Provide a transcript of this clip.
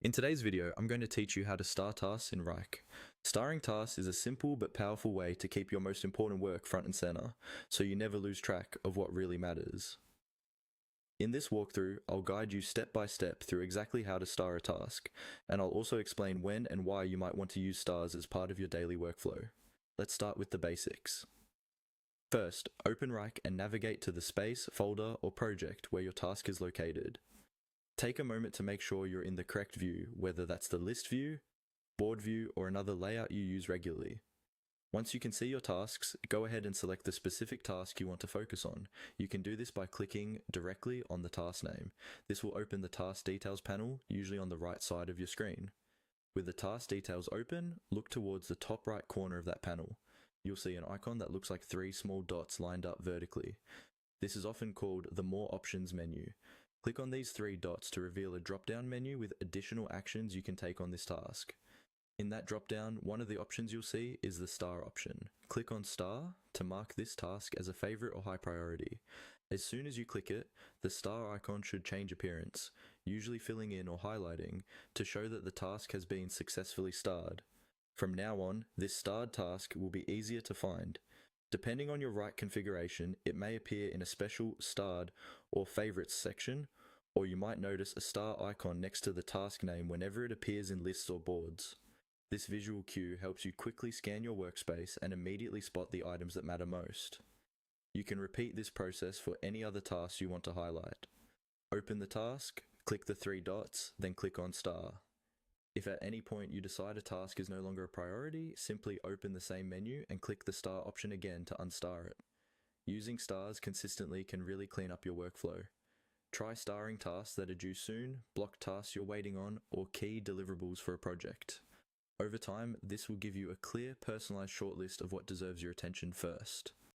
In today's video, I'm going to teach you how to star tasks in Wrike. Starring tasks is a simple but powerful way to keep your most important work front and center, so you never lose track of what really matters. In this walkthrough, I'll guide you step by step through exactly how to star a task, and I'll also explain when and why you might want to use stars as part of your daily workflow. Let's start with the basics. First, open Wrike and navigate to the space, folder, or project where your task is located. Take a moment to make sure you're in the correct view, whether that's the list view, board view, or another layout you use regularly. Once you can see your tasks, go ahead and select the specific task you want to focus on. You can do this by clicking directly on the task name. This will open the task details panel, usually on the right side of your screen. With the task details open, look towards the top right corner of that panel. You'll see an icon that looks like three small dots lined up vertically. This is often called the More Options menu. Click on these three dots to reveal a drop-down menu with additional actions you can take on this task. In that drop-down, one of the options you'll see is the star option. Click on star to mark this task as a favorite or high priority. As soon as you click it, the star icon should change appearance, usually filling in or highlighting, to show that the task has been successfully starred. From now on, this starred task will be easier to find. Depending on your Wrike configuration, it may appear in a special starred or favorites section, or you might notice a star icon next to the task name whenever it appears in lists or boards. This visual cue helps you quickly scan your workspace and immediately spot the items that matter most. You can repeat this process for any other tasks you want to highlight. Open the task, click the three dots, then click on star. If at any point you decide a task is no longer a priority, simply open the same menu and click the star option again to unstar it. Using stars consistently can really clean up your workflow. Try starring tasks that are due soon, block tasks you're waiting on, or key deliverables for a project. Over time, this will give you a clear, personalized shortlist of what deserves your attention first.